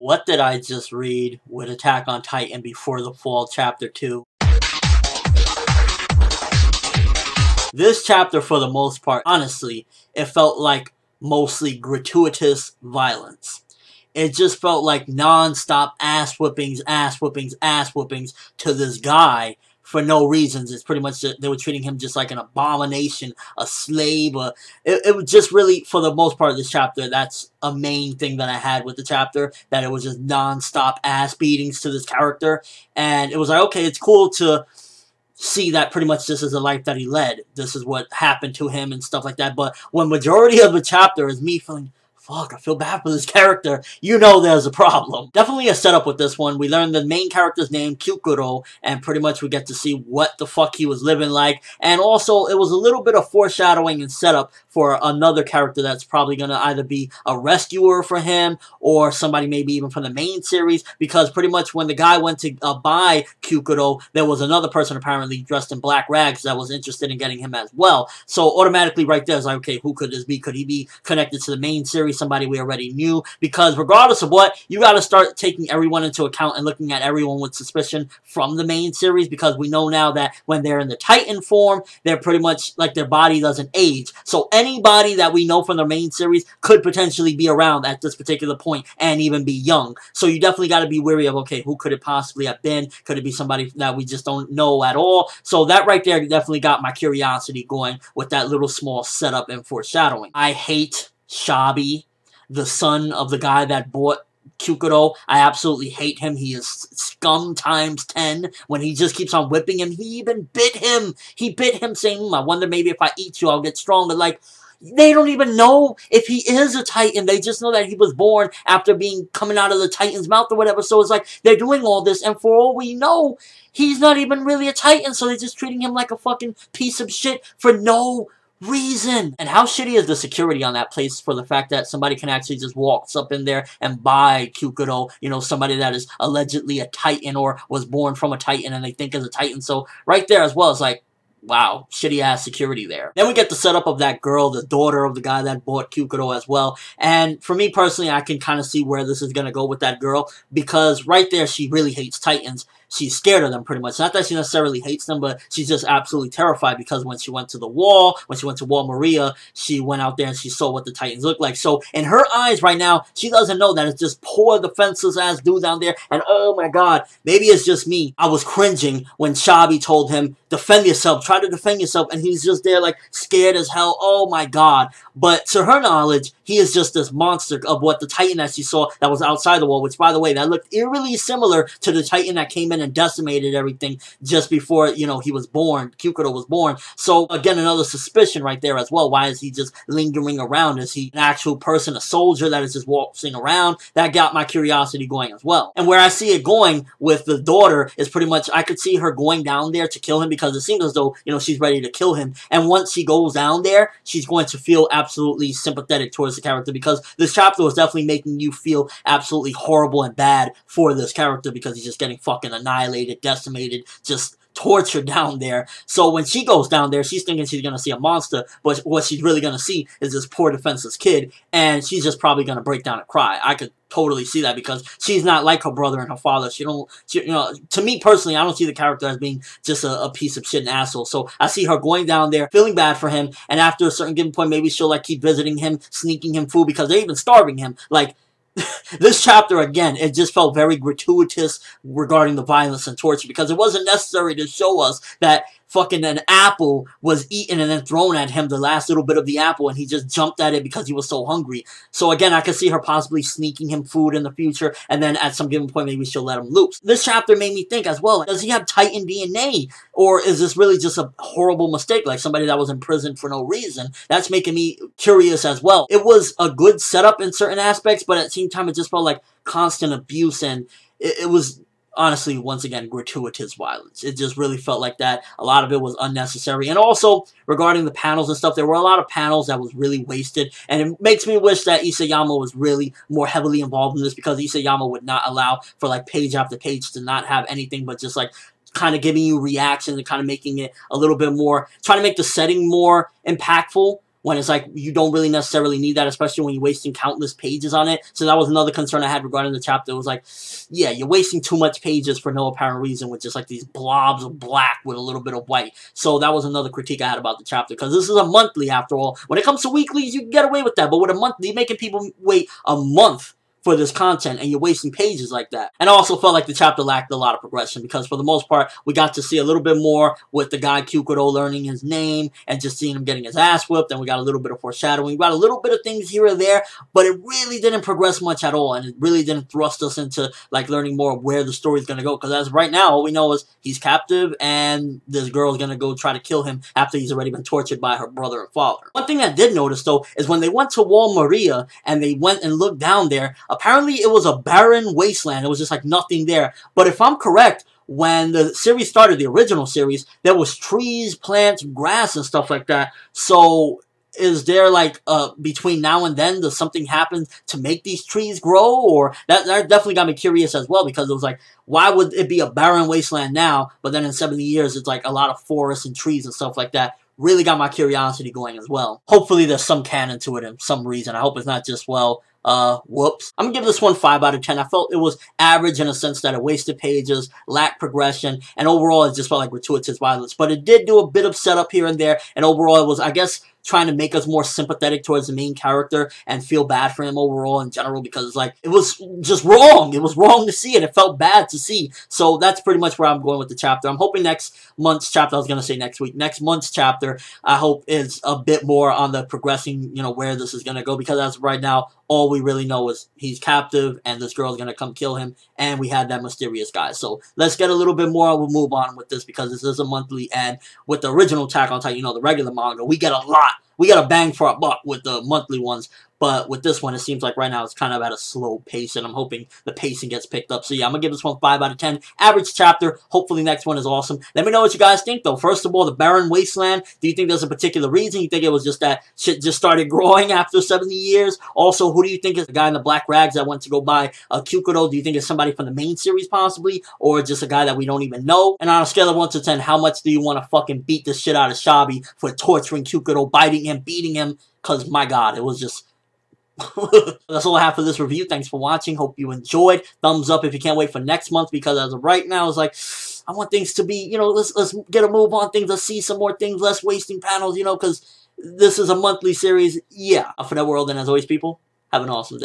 What did I just read with Attack on Titan Before the Fall Chapter 2? This chapter, for the most part, honestly, it felt like mostly gratuitous violence. It just felt like non-stop ass whippings to this guy for no reasons. It's pretty much they were treating him just like an abomination, a slave. It was just really, for the most part of this chapter, that's a main thing that I had with the chapter, that it was just non-stop ass beatings to this character. And it was like, okay, it's cool to see that pretty much this is the life that he led. This is what happened to him and stuff like that. But when majority of the chapter is me feeling, fuck, I feel bad for this character, you know there's a problem. Definitely a setup with this one. We learn the main character's name, Kyukuro, and pretty much we get to see what the fuck he was living like. And also, it was a little bit of foreshadowing and setup for another character that's probably going to either be a rescuer for him or somebody maybe even from the main series, because pretty much when the guy went to buy Kyukuro, there was another person apparently dressed in black rags that was interested in getting him as well. So automatically right there is like, okay, who could this be? Could he be connected to the main series? Somebody we already knew? Because regardless of what, you got to start taking everyone into account and looking at everyone with suspicion from the main series, because we know now that when they're in the Titan form, they're pretty much like their body doesn't age. So anybody that we know from the main series could potentially be around at this particular point and even be young. So you definitely got to be wary of, okay, who could it possibly have been? Could it be somebody that we just don't know at all? So that right there definitely got my curiosity going with that little small setup and foreshadowing. I hate Shabi, the son of the guy that bought Kyukuro. I absolutely hate him. He is scum times 10 when he just keeps on whipping him. He even bit him. He bit him saying, I wonder maybe if I eat you, I'll get stronger. Like, they don't even know if he is a Titan. They just know that he was born after coming out of the Titan's mouth or whatever. So it's like, they're doing all this, and for all we know, he's not even really a Titan. So they're just treating him like a fucking piece of shit for no reason. And how shitty is the security on that place for the fact that somebody can actually just walk up in there and buy Kyukuro, you know, somebody that is allegedly a Titan or was born from a Titan and they think is a Titan. So right there as well, it's like, wow, shitty ass security there. Then we get the setup of that girl, the daughter of the guy that bought Kyukuro as well. And for me personally, I can kind of see where this is going to go with that girl, because right there, she really hates Titans. She's scared of them pretty much. Not that she necessarily hates them, but she's just absolutely terrified, because when she went to the wall, when she went to Wall Maria, she went out there and she saw what the Titans look like. So in her eyes right now, she doesn't know that it's just poor defenseless ass dude down there. And oh my god, maybe it's just me. I was cringing when Shabi told him, defend yourself, try to defend yourself, and he's just there like scared as hell. Oh my god. But to her knowledge, he is just this monster of what the Titan that she saw that was outside the wall, which by the way, that looked eerily similar to the Titan that came in and decimated everything just before, you know, he was born, Kyukuro was born. So again, another suspicion right there as well. Why is he just lingering around? Is he an actual person, a soldier that is just waltzing around? That got my curiosity going as well. And where I see it going with the daughter is pretty much, I could see her going down there to kill him, because it seems as though, you know, she's ready to kill him. And once she goes down there, she's going to feel absolutely sympathetic towards the character, because this chapter was definitely making you feel absolutely horrible and bad for this character, because he's just getting fucking annihilated, decimated, just tortured down there. So when she goes down there, she's thinking she's going to see a monster, but what she's really going to see is this poor defenseless kid, and she's just probably going to break down and cry. I could totally see that, because she's not like her brother and her father. She, you know, to me personally, I don't see the character as being just a piece of shit and asshole. So I see her going down there, feeling bad for him, and after a certain given point, maybe she'll like keep visiting him, sneaking him food, because they're even starving him. Like, this chapter, again, it just felt very gratuitous regarding the violence and torture, because it wasn't necessary to show us that fucking an apple was eaten and then thrown at him, the last little bit of the apple, and he just jumped at it because he was so hungry. So again, I could see her possibly sneaking him food in the future, and then at some given point, maybe she'll let him loose. This chapter made me think as well, does he have Titan DNA? Or is this really just a horrible mistake, like somebody that was imprisoned for no reason? That's making me curious as well. It was a good setup in certain aspects, but at the same time, it just felt like constant abuse, and it was honestly, once again, gratuitous violence. It just really felt like that. A lot of it was unnecessary. And also, regarding the panels and stuff, there were a lot of panels that was really wasted. And it makes me wish that Isayama was really more heavily involved in this, because Isayama would not allow for like page after page to not have anything but just like kind of giving you reactions and kind of making it a little bit more, trying to make the setting more impactful when it's like you don't really necessarily need that, especially when you're wasting countless pages on it. So that was another concern I had regarding the chapter. It was like, yeah, you're wasting too much pages for no apparent reason with just like these blobs of black with a little bit of white. So that was another critique I had about the chapter, because this is a monthly after all. When it comes to weeklies, you can get away with that, but with a monthly, you're making people wait a month for this content, and you're wasting pages like that. And I also felt like the chapter lacked a lot of progression, because for the most part, we got to see a little bit more with the guy Kukuro learning his name, and just seeing him getting his ass whipped, and we got a little bit of foreshadowing. We got a little bit of things here or there, but it really didn't progress much at all, and it really didn't thrust us into, like, learning more of where the story's gonna go, because as of right now, all we know is he's captive, and this girl's gonna go try to kill him after he's already been tortured by her brother and father. One thing I did notice, though, is when they went to Wall Maria, and they went and looked down there, apparently it was a barren wasteland. It was just like nothing there. But if I'm correct, when the series started, the original series, there was trees, plants, grass, and stuff like that. So is there like between now and then, does something happen to make these trees grow? Or that definitely got me curious as well, because it was like, why would it be a barren wasteland now, but then in 70 years it's like a lot of forests and trees and stuff like that? Really got my curiosity going as well. Hopefully there's some canon to it in some reason. I hope it's not just, well, whoops. I'm gonna give this one 5 out of 10. I felt it was average in a sense that it wasted pages, lacked progression, and overall it just felt like gratuitous violence. But it did do a bit of setup here and there, and overall it was, I guess, trying to make us more sympathetic towards the main character and feel bad for him overall in general, because it's like, it was just wrong. It was wrong to see it. It felt bad to see. So that's pretty much where I'm going with the chapter. I'm hoping next month's chapter, I was going to say next week, next month's chapter, I hope is a bit more on the progressing, you know, where this is going to go, because as of right now, all we really know is he's captive and this girl's going to come kill him, and we had that mysterious guy. So let's get a little bit more, we'll move on with this, because this is a monthly, and with the original Attack on Titan, you know, the regular manga, we get a lot. We got a bang for our buck with the monthly ones, but with this one, it seems like right now it's kind of at a slow pace, and I'm hoping the pacing gets picked up. So yeah, I'm going to give this one 5 out of 10. Average chapter. Hopefully next one is awesome. Let me know what you guys think, though. First of all, the barren wasteland. Do you think there's a particular reason? You think it was just that shit just started growing after 70 years? Also, who do you think is the guy in the black rags that went to go buy a Kukuro? Do you think it's somebody from the main series, possibly? Or just a guy that we don't even know? And on a scale of 1 to 10, how much do you want to fucking beat the shit out of Shabi for torturing Kukuro, biting him, beating him? Because, my God, it was just... That's all I have for this review. Thanks for watching. Hope you enjoyed. Thumbs up if you can't wait for next month, because as of right now, it's like, I want things to be, you know, let's get a move on things. Let's see some more things, less wasting panels, you know, because this is a monthly series. Yeah. ForneverWorld, and as always, people, have an awesome day.